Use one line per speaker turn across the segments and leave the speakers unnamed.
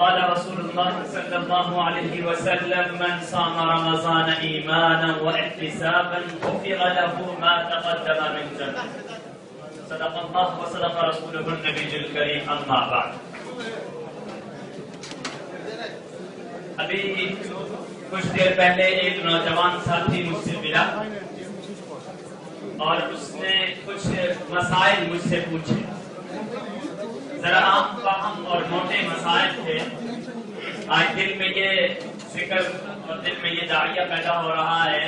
وقال رسول الله صلى الله عليه وسلم من صام رمضان إيمانا واحتسابا غفر له ما تقدم من ذنبه صدق الله وصدق رسوله النبي الكريم أما بعد. ابھی کچھ دیر پہلے ایک نوجوان ساتھی مجھ سے ملا اور اس نے کچھ مسائل مجھ سے پوچھے. ذرا عام فہم اور موٹے مسائل تھے. آج دل میں یہ فکر اور دل میں یہ داعیہ پیدا ہو رہا ہے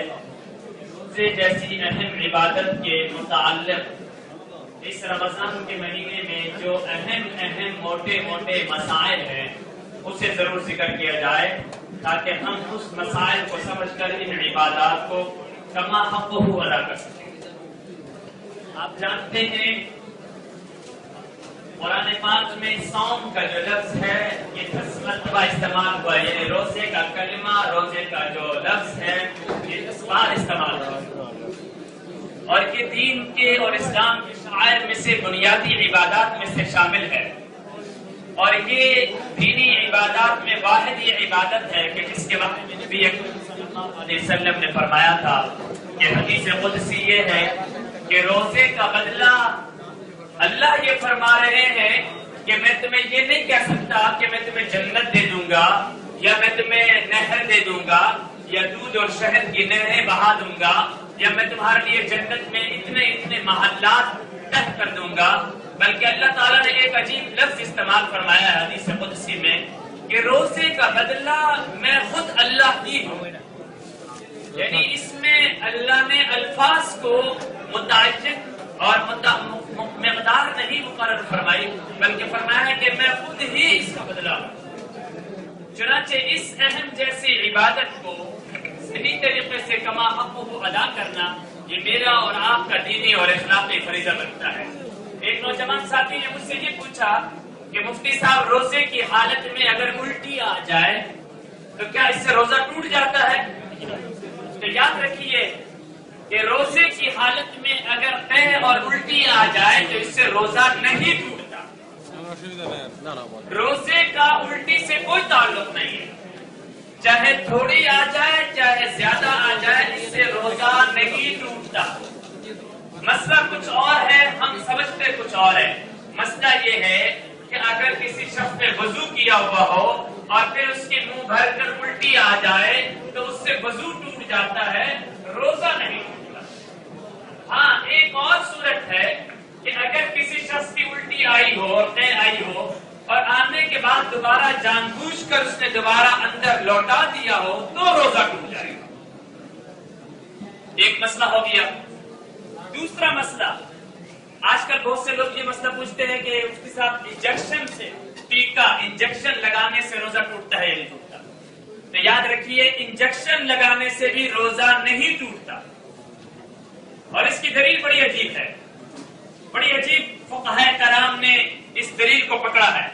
روزے جیسی اہم عبادت کے متعلق اس رمضان کے مہینے میں جو اہم موٹے مسائل ہیں اسے ضرور ذکر کیا جائے تاکہ ہم اس مسائل کو سمجھ کر ان عبادات کو کما حقہ ادا کر سکیں. آپ جانتے ہیں قرآن پاک میں صوم کا جو لفظ ہے یہ 10 مرتبہ استعمال ہوا ہے. یعنی روزے کا کلمہ، روزے کا جو لفظ ہے یہ 10 بار استعمال ہوا اور یہ دین کے اور اسلام کے شعائر میں سے بنیادی عبادات میں سے شامل ہے. اور یہ دینی عبادات میں واحد یہ عبادت ہے کہ جس کے بارے میں نبی اکرم صلی اللہ علیہ وسلم نے فرمایا تھا کہ حدیث قدسی یہ ہے کہ روزے کا بدلہ اللہ یہ فرما رہے ہیں کہ میں تمہیں یہ نہیں کہہ سکتا کہ میں تمہیں جنت دے دوں گا یا میں تمہیں نہر دے دوں گا یا دودھ اور شہد کی نہریں بہا دوں گا یا میں تمہارے لیے جنت میں اتنے محلات طے کر دوں گا، بلکہ اللہ تعالیٰ نے ایک عجیب لفظ استعمال فرمایا ہے حدیث قدسی میں کہ روزے کا بدلہ میں خود اللہ ہی ہوں. یعنی اس میں اللہ نے الفاظ کو متعدد اور مقدار نہیں مقرر فرمائی بلکہ فرمایا ہے کہ میں خود ہی اس کا بدلہ ہوں. چنانچہ اس اہم جیسی عبادت کو صحیح طریقے سے کما حقہ ادا کرنا یہ میرا اور آپ کا دینی اور اخلاقی فریضہ بنتا ہے. ایک نوجوان ساتھی نے مجھ سے یہ پوچھا کہ مفتی صاحب روزے کی حالت میں اگر الٹی آ جائے تو کیا اس سے روزہ ٹوٹ جاتا ہے؟ تو یاد رکھیے کہ روزے کی حالت میں اگر قے اور الٹی آ جائے تو اس سے روزہ نہیں ٹوٹتا. روزے کا الٹی سے کوئی تعلق نہیں ہے. چاہے تھوڑی آ جائے چاہے زیادہ آ جائے اس سے روزہ نہیں ٹوٹتا. مسئلہ کچھ اور ہے، ہم سمجھتے کچھ اور ہے. مسئلہ یہ ہے کہ اگر کسی شخص نے وضو کیا ہوا ہو اور پھر اس کے منہ بھر کر الٹی آ جائے تو اس سے وضو ٹوٹ جاتا ہے، روزہ نہیں ٹوٹتا. ہاں ایک اور صورت ہے کہ اگر کسی شخص کی الٹی آئی ہو اور قے آئی ہو اور آنے کے بعد دوبارہ جان بوجھ کر اس نے دوبارہ اندر لوٹا دیا ہو تو روزہ ٹوٹ جائے گا. ایک مسئلہ ہو گیا. دوسرا مسئلہ، آج کل بہت سے لوگ یہ مسئلہ پوچھتے ہیں کہ اس کے ساتھ انجیکشن سے ٹیکا انجیکشن لگانے سے روزہ ٹوٹتا ہے یا نہیں ٹوٹتا؟ تو یاد رکھیے انجیکشن لگانے سے بھی روزہ نہیں ٹوٹتا. اور اس کی دلیل بڑی عجیب ہے. بڑی عجیب فقہاء کرام نے اس دلیل کو پکڑا ہے.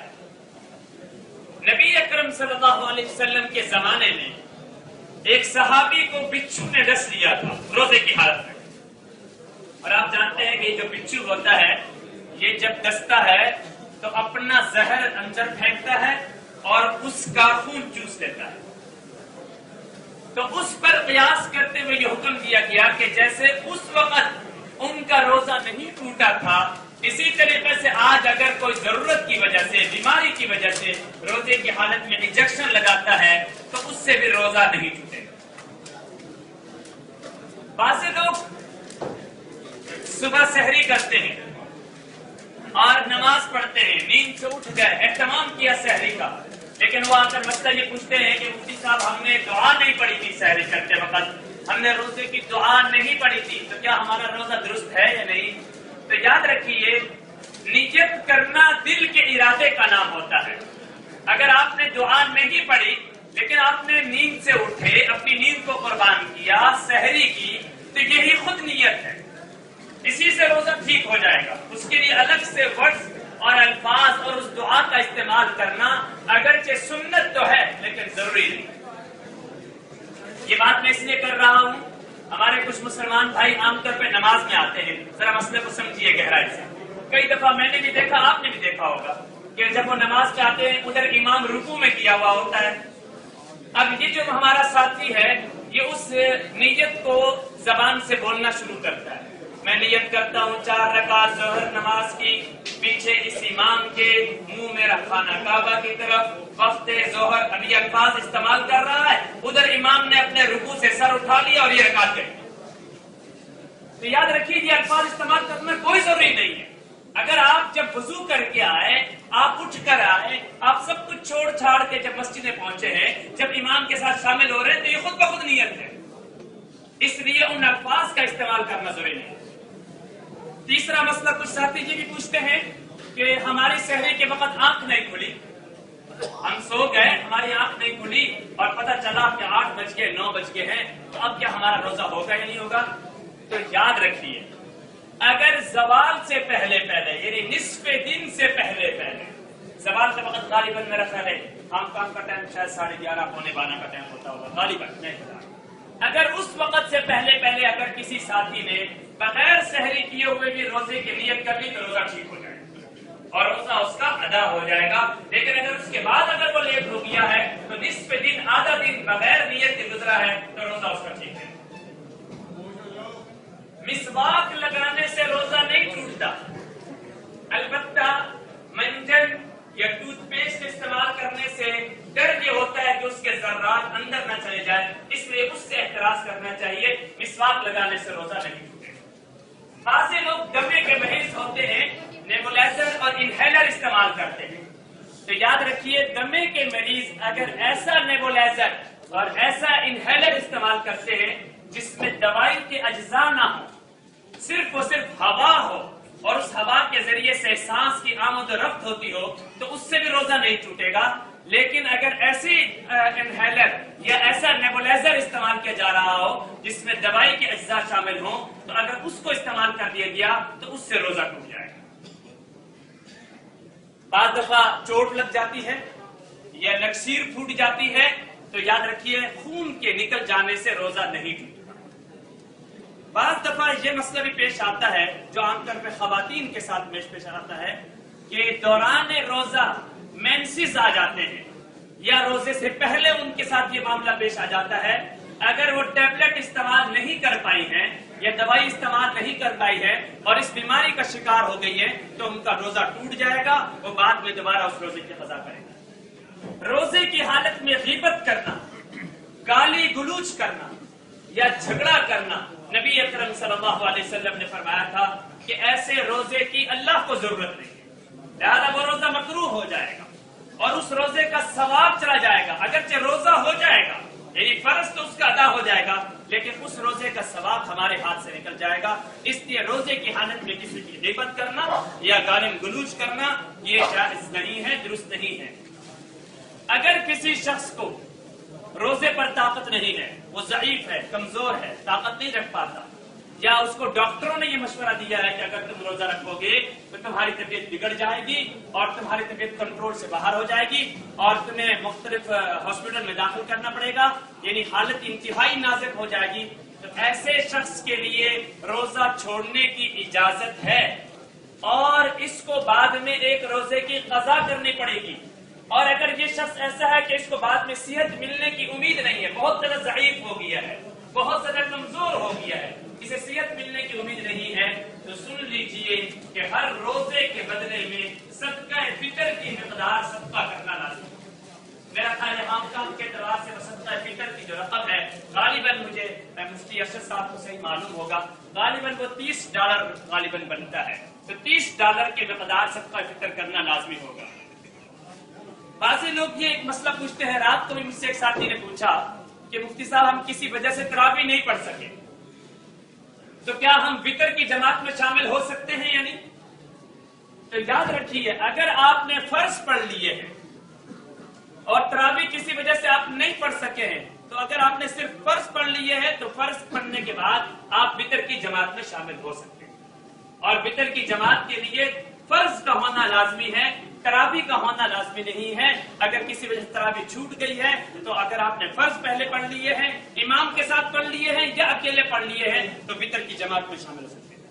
نبی اکرم صلی اللہ علیہ وسلم کے زمانے میں ایک صحابی کو بچھو نے ڈس لیا تھا روزے کی حالت میں. اور آپ جانتے ہیں کہ جو بچھو ہوتا ہے یہ جب ڈستا ہے تو اپنا زہر اندر پھینکتا ہے اور اس کا خون چوس لیتا ہے. تو اس پر قیاس کرتے ہوئے یہ حکم دیا گیا کہ جیسے اس وقت ان کا روزہ نہیں ٹوٹا تھا اسی طریقے سے آج اگر کوئی ضرورت کی وجہ سے بیماری کی وجہ سے روزے کی حالت میں انجیکشن لگاتا ہے تو اس سے بھی روزہ نہیں ٹوٹے گا. بعض لوگ صبح سحری کرتے ہیں اور نماز پڑھتے ہیں، نیند سے اٹھ گئے، اہتمام کیا سحری کا، لیکن وہ آ کر مسئلہ یہ پوچھتے ہیں کہ مفتی صاحب ہم نے دعا نہیں پڑھی تھی سحری کرتے وقت، ہم نے روزے کی دعا نہیں پڑھی تھی، تو کیا ہمارا روزہ درست ہے یا نہیں؟ تو یاد رکھیے نیت کرنا دل کے ارادے کا نام ہوتا ہے. اگر آپ نے دعا نہیں پڑھی لیکن آپ نے نیند سے اٹھے، اپنی نیند کو قربان کیا، سحری کی، تو یہی خود نیت ہے، اسی سے روزہ ٹھیک ہو جائے گا. اس کے لیے الگ سے ورڈز اور الفاظ اور اس دعا کا استعمال کرنا اگرچہ سنت تو ہے لیکن ضروری نہیں. یہ بات میں اس لیے کر رہا ہوں، ہمارے کچھ مسلمان بھائی عام طور پہ نماز میں آتے ہیں، ذرا مسئلے کو سمجھیے گہرائی سے. کئی دفعہ میں نے بھی دیکھا، آپ نے بھی دیکھا ہوگا کہ جب وہ نماز پہ آتے ہیں ادھر امام رکوع میں کیا ہوا ہوتا ہے. اب یہ جو ہمارا ساتھی ہے یہ اس نیت کو زبان سے بولنا شروع کرتا ہے. میں نیت کرتا ہوں 4 رکعت ظہر نماز کی، پیچھے اس امام کے منہ میں رکھانا کعبہ کی طرف وقت ظہر. اب یہ الفاظ استعمال کر رہا ہے، ادھر امام نے اپنے رکوع سے سر اٹھا لیا اور یہ رکعت کری. تو یاد رکھیے یہ الفاظ استعمال کرنا کوئی ضروری نہیں ہے. اگر آپ جب وضو کر کے آئے، آپ اٹھ کر آئے، آپ سب کچھ چھوڑ چھاڑ کے جب مسجد میں پہنچے ہیں، جب امام کے ساتھ شامل ہو رہے ہیں تو یہ خود بخود نیت ہے، اس لیے ان الفاظ کا استعمال کرنا ضروری نہیں. تیسرا مسئلہ کچھ ساتھی جی بھی پوچھتے ہیں کہ ہماری سحری کے وقت آنکھ نہیں کھلی، ہم سو گئے، ہماری آنکھ نہیں کھلی اور پتہ چلا کہ 8 بج گئے 9 بج گئے ہیں، تو اب کیا ہمارا روزہ ہوگا یا نہیں ہوگا؟ تو یاد رکھیے اگر زوال سے پہلے یعنی نصف دن سے پہلے زوال کا وقت غالباً میرا خیال ہے کام کا ٹائم شاید 11:30 پونے 12 کا ٹائم ہوتا ہوگا غالباً نہیں پتا. اگر اس وقت سے پہلے اگر کسی ساتھی نے بغیر سحری کیے ہوئے بھی روزے کی نیت کر لی تو روزہ ٹھیک ہو جائے گا اور روزہ اس کا ادا ہو جائے گا. لیکن اگر اس کے بعد اگر وہ لیٹ ہو گیا ہے تو نصف دن آدھا دن بغیر نیت کے گزرا ہے تو روزہ اس کا ٹھیک ہے. مسواک لگانے سے روزہ نہیں ٹوٹتا، البتہ منجن یا ٹوتھ پیسٹ استعمال کرنے سے ڈر یہ ہوتا ہے کہ اس کے ذرات اندر نہ چلے جائے، اس لیے اس سے احتراز کرنا چاہیے. مسواک لگانے سے روزہ نہیں ٹوٹے. بعض لوگ دمے کے مریض ہوتے ہیں، نیبولائزر اور انہیلر استعمال کرتے ہیں. تو یاد رکھیے دمے کے مریض اگر ایسا نیبولائزر اور ایسا انہیلر استعمال کرتے ہیں جس میں دوائی کے اجزاء نہ ہو، صرف اور صرف ہوا ہو اور اس ہوا کے ذریعے سے سانس کی آمد و رفت ہوتی ہو، تو اس سے بھی روزہ نہیں ٹوٹے گا. لیکن اگر ایسی انہیلر یا ایسا نیبولائزر استعمال کیا جا رہا ہو جس میں دوائی کے اجزاء شامل ہوں، تو اگر اس کو استعمال کر دیا گیا تو اس سے روزہ ٹوٹ جائے گا. بعض دفعہ چوٹ لگ جاتی ہے یا نکسیر پھوٹ جاتی ہے تو یاد رکھیے خون کے نکل جانے سے روزہ نہیں ٹوٹتا. بعض دفعہ یہ مسئلہ بھی پیش آتا ہے جو عام طور پہ خواتین کے ساتھ پیش آتا ہے کہ دوران روزہ مینسز آ جاتے ہیں یا روزے سے پہلے ان کے ساتھ یہ معاملہ پیش آ جاتا ہے. اگر وہ ٹیبلٹ استعمال نہیں کر پائی ہیں یا دوائی استعمال نہیں کر پائی ہے اور اس بیماری کا شکار ہو گئی ہے تو ان کا روزہ ٹوٹ جائے گا، وہ بعد میں دوبارہ اس روزے کی قضا کرے گا. روزے کی حالت میں غیبت کرنا، گالی گلوچ کرنا یا جھگڑا کرنا، نبی اکرم صلی اللہ علیہ وسلم نے فرمایا تھا کہ ایسے روزے کی اللہ کو ضرورت نہیں ہے، لہذا وہ روزہ مکروہ ہو جائے گا اور اس روزے کا ثواب چلا جائے گا. اگرچہ روزہ ہو جائے گا یعنی فرض تو اس کا ادا ہو جائے گا لیکن اس روزے کا ثواب ہمارے ہاتھ سے نکل جائے گا. اس لیے روزے کی حالت میں کسی کی غیبت کرنا یا گالی گلوچ کرنا یہ جائز نہیں ہے، درست نہیں ہے. اگر کسی شخص کو روزے پر طاقت نہیں ہے، وہ ضعیف ہے، کمزور ہے، طاقت نہیں رکھ پاتا، یا اس کو ڈاکٹروں نے یہ مشورہ دیا ہے کہ اگر تم روزہ رکھو گے تو تمہاری طبیعت بگڑ جائے گی اور تمہاری طبیعت کنٹرول سے باہر ہو جائے گی اور تمہیں مختلف ہاسپٹل میں داخل کرنا پڑے گا، یعنی حالت انتہائی نازک ہو جائے گی، تو ایسے شخص کے لیے روزہ چھوڑنے کی اجازت ہے اور اس کو بعد میں ایک روزے کی قضا کرنی پڑے گی. اور اگر یہ شخص ایسا ہے کہ اس کو بعد میں صحت ملنے کی امید نہیں ہے، بہت زیادہ ضعیف ہو گیا ہے، بہت زیادہ کمزور ہو گیا ہے، اسے صحت ملنے کی امید نہیں ہے، تو سن لیجئے کہ ہر روزے کے بدلے میں صدقہ فطر کی مقدار صدقہ کرنا لازم ہے. میرا خیال ہے عام کام کے اعتبار سے صدقہ فطر کی جو رقم ہے غالباً مجھے مفتی ارشد صاحب کو صحیح معلوم ہوگا، غالباً وہ $30 غالباً بنتا ہے، تو $30 کی مقدار صدقہ فطر کرنا لازمی ہوگا. بعض لوگ یہ ایک مسئلہ پوچھتے ہیں، رات کو بھی مجھ سے ایک ساتھی نے پوچھا کہ مفتی صاحب ہم کسی وجہ سے تراویح نہیں پڑھ سکے تو کیا ہم وتر کی جماعت میں شامل ہو سکتے ہیں یا نہیں؟ تو یاد رکھیے اگر آپ نے فرض پڑھ لیے ہیں اور تراویح کسی وجہ سے آپ نہیں پڑھ سکے ہیں تو اگر آپ نے صرف فرض پڑھ لیے ہیں تو فرض پڑھنے کے بعد آپ وتر کی جماعت میں شامل ہو سکتے ہیں. اور وتر کی جماعت کے لیے فرض کا ہونا لازمی ہے، تراویح کا ہونا لازمی نہیں ہے. اگر کسی وجہ سے تراویح چھوٹ گئی ہے تو اگر آپ نے فرض پہلے پڑھ لیے ہیں، امام کے ساتھ پڑھ لیے ہیں یا اکیلے پڑھ لیے ہیں تو وتر کی جماعت میں شامل ہو سکتے ہیں.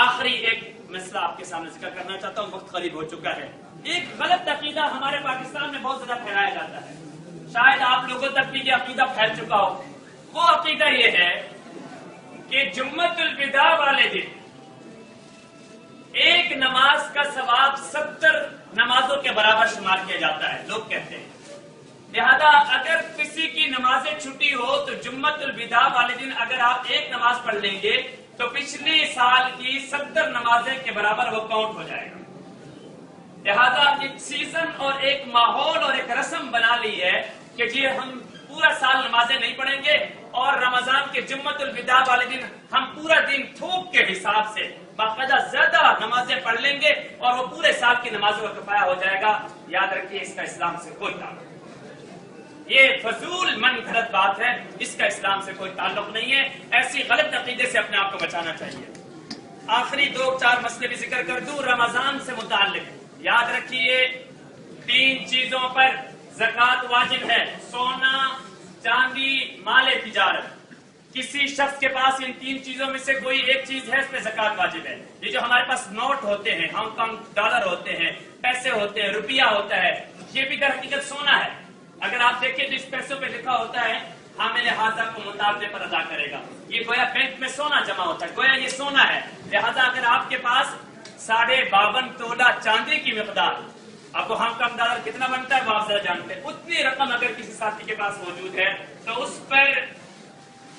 آخری ایک مسئلہ آپ کے سامنے ذکر کرنا چاہتا ہوں، وقت قریب ہو چکا ہے۔ ایک غلط عقیدہ ہمارے پاکستان میں بہت زیادہ پھیلایا جاتا ہے، شاید آپ لوگوں تک بھی یہ عقیدہ پھیل چکا ہو۔ وہ عقیدہ یہ ہے کہ جمعۃ الوداع والے دن ایک نماز کا ثواب 70 نمازوں کے برابر شمار کیا جاتا ہے، لوگ کہتے ہیں۔ لہذا اگر کسی کی نمازیں چھٹی ہو تو جمعۃ الوداع والے دن اگر آپ ایک نماز پڑھ لیں گے تو پچھلی سال کی 70 نمازیں کے برابر وہ کاؤنٹ ہو جائے گا۔ لہذا ایک سیزن اور ایک ماحول اور ایک رسم بنا لی ہے کہ جی ہم پورا سال نمازیں نہیں پڑھیں گے اور رمضان کے جمعۃ الوداع والے دن ہم پورا دن تھوک کے حساب سے باقاعدہ زیادہ نمازیں پڑھ لیں گے اور وہ پورے سال کی نمازوں کا کفایہ ہو جائے گا۔ یاد رکھیے اس کا اسلام سے کوئی تعلق نہیں، یہ فضول من گھڑت بات ہے، اس کا اسلام سے کوئی تعلق نہیں ہے۔ ایسی غلط عقیدے سے اپنے آپ کو بچانا چاہیے۔ آخری 2-4 مسئلے بھی ذکر کر دوں رمضان سے متعلق۔ یاد رکھیے 3 چیزوں پر زکوٰۃ واجب ہے، سونا، چاندی، مال تجارت۔ کسی شخص کے پاس ان 3 چیزوں میں سے کوئی ایک چیز ہے، اس پہ زکوٰۃ واجب ہے۔ یہ جو ہمارے پاس نوٹ ہوتے ہیں، ہانگ کانگ ڈالر ہوتے ہیں، پیسے ہوتے ہیں، روپیہ ہوتا ہے، یہ بھی در حقیقت سونا ہے۔ اگر آپ دیکھیں تو اس پیسوں پہ لکھا ہوتا ہے حامل حاضہ کو مطالبے پر ادا کرے گا، یہ گویا بینک میں سونا جمع ہوتا ہے، گویا یہ سونا ہے۔ لہذا اگر آپ کے پاس 52.5 تولہ چاندی کی مقدار، آپ کو ہانگ کانگ ڈالر کتنا بنتا ہے وہ آپ ذرا جانتے ہیں، اتنی رقم اگر کسی ساتھی کے پاس موجود ہے تو اس پر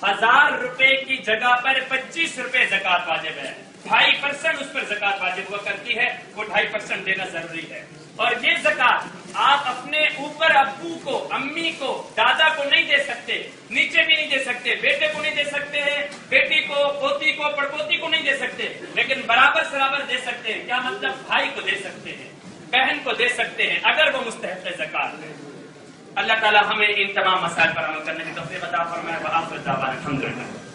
1000 روپے کی جگہ پر 25 روپے زکوٰۃ واجب ہے۔ 2.5% اس پر زکوٰۃ واجب ہوا کرتی ہے، وہ 2.5% دینا ضروری ہے۔ اور یہ زکوٰۃ آپ اپنے اوپر ابو کو، امی کو، دادا کو نہیں دے سکتے، نیچے بھی نہیں دے سکتے، بیٹے کو نہیں دے سکتے ہیں، بیٹی کو، پوتی کو، پڑپوتی کو نہیں دے سکتے، لیکن برابر سرابر دے سکتے ہیں۔ کیا مطلب؟ بھائی کو دے سکتے ہیں، بہن کو دے سکتے ہیں اگر وہ مستحق زکوٰۃ ہے۔ اللہ تعالی ہمیں ان تمام مسائل پر عمل کرنے کی توفیق عطا فرمائے۔ وآخر دعوانا الحمدللہ۔